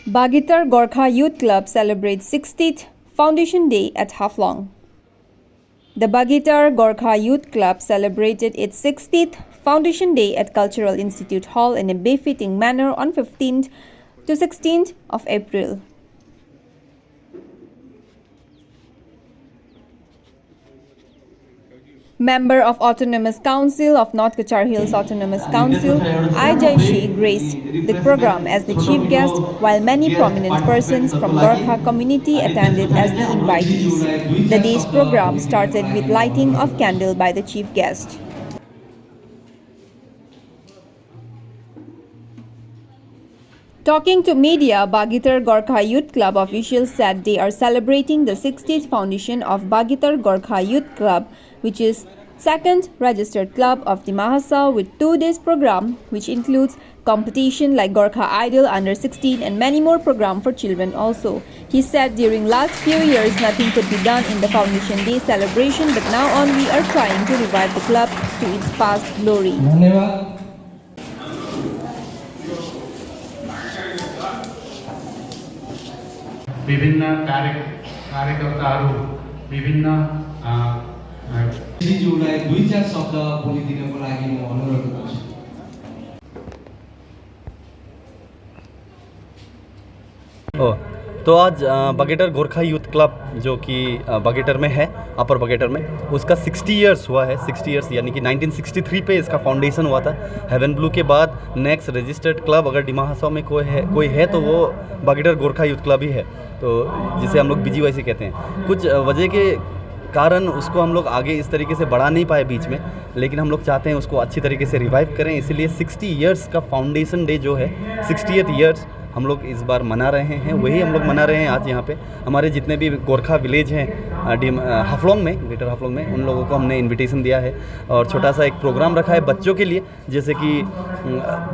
Bagitar Gorkha Youth Club celebrates 60th Foundation Day at Haflong. The Bagitar Gorkha Youth Club celebrated its 60th Foundation Day at Cultural Institute Hall in a befitting manner on 15th to 16th of April. Member of Autonomous Council of North Cachar Hills Autonomous Council, I. Jaishi, graced the program as the chief guest, while many prominent persons from Gorkha community attended as the invitees. The day's program started with lighting of candle by the chief guest. Talking to media, Bagitar Gorkha Youth Club officials said they are celebrating the 60th foundation of Bagitar Gorkha Youth Club, which is second registered club of the Mahasa, with 2 days program which includes competition like Gorkha Idol under 16 and many more program for children also. He said during last few years nothing could be done in the Foundation Day celebration, but now on we are trying to revive the club to its past glory. विभिन्न कार्यकर्ताहरू विभिन्न श्रीज्यूलाई 2-4 शब्द बोलिदिनको लागि म अनुरोध गर्छु। तो आज बगेटर Gorkha youth club जो कि बगेटर में है, अपर बगेटर में, उसका 60 इयर्स हुआ है। 60 इयर्स यानी कि 1963 पे इसका फाउंडेशन हुआ था। हेवन ब्लू के बाद नेक्स्ट रजिस्टर्ड क्लब अगर डिमा हसाओ में कोई है तो वो बगेटर गोरखा यूथ क्लब ही है, तो जिसे हम लोग BGYC कहते हैं। कुछ वजह के कारण उसको हम लोग आगे इस तरीके से बढ़ा नहीं पाए बीच में, लेकिन हम लोग चाहते हैं उसको अच्छी तरीके से रिवाइव करें। इसीलिए 60 इयर्स का फाउंडेशन डे जो है, 60th ईयर्स हम लोग इस बार मना रहे हैं। वही हम लोग मना रहे हैं आज यहाँ पे। हमारे जितने भी गोरखा विलेज हैं हाफलोंग में, ग्रेटर हाफलोंग में, उन लोगों को हमने इनविटेशन दिया है और छोटा सा एक प्रोग्राम रखा है बच्चों के लिए, जैसे कि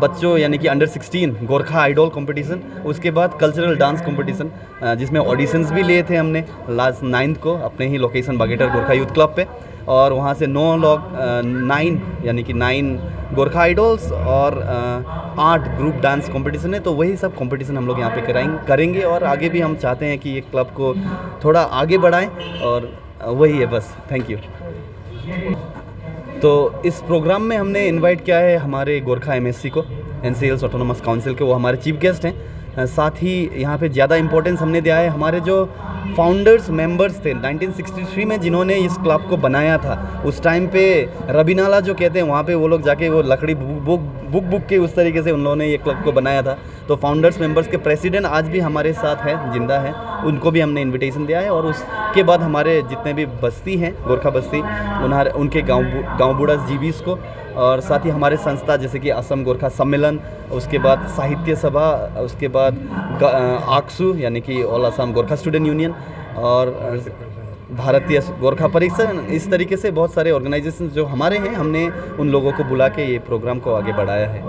बच्चों यानी कि अंडर 16 गोरखा आइडल कंपटीशन, उसके बाद कल्चरल डांस कंपटीशन, जिसमें ऑडिशंस भी लिए थे हमने लास्ट 9th को अपने ही लोकेशन बगेटर गोरखा यूथ क्लब पे। और वहाँ से 9 यानी कि 9 गोरखा आइडल्स और 8 ग्रुप डांस कंपटीशन है। तो वही सब कंपटीशन हम लोग यहाँ पे करेंगे और आगे भी हम चाहते हैं कि ये क्लब को थोड़ा आगे बढ़ाएं, और वही है बस। Thank you. तो इस प्रोग्राम में हमने इनवाइट किया है हमारे गोरखा MSC को, NCLs ऑटोनोमस काउंसिल के, वो हमारे चीफ गेस्ट हैं। साथ ही यहाँ पे ज़्यादा इम्पोर्टेंस हमने दिया है हमारे जो फाउंडर्स मेंबर्स थे 1963 में जिन्होंने इस क्लब को बनाया था। उस टाइम पे रबीनाला जो कहते हैं वहाँ पे वो लोग जाके वो लकड़ी बुक के उस तरीके से उन लोगों ने ये क्लब को बनाया था। तो फाउंडर्स मेंबर्स के प्रेसिडेंट आज भी हमारे साथ हैं, जिंदा है, उनको भी हमने इन्विटेशन दिया है। और उसके बाद हमारे जितने भी बस्ती हैं गोरखा बस्ती, उनके गाँव बूढ़ा जीबीस को, और साथ ही हमारे संस्था जैसे कि असम गोरखा सम्मेलन, उसके बाद साहित्य सभा, उसके बाद आक्सू यानी कि all Assam Gorkha student union, और भारतीय गोरखा परिषद, इस तरीके से बहुत सारे ऑर्गेनाइजेशन जो हमारे हैं, हमने उन लोगों को बुला के ये प्रोग्राम को आगे बढ़ाया है।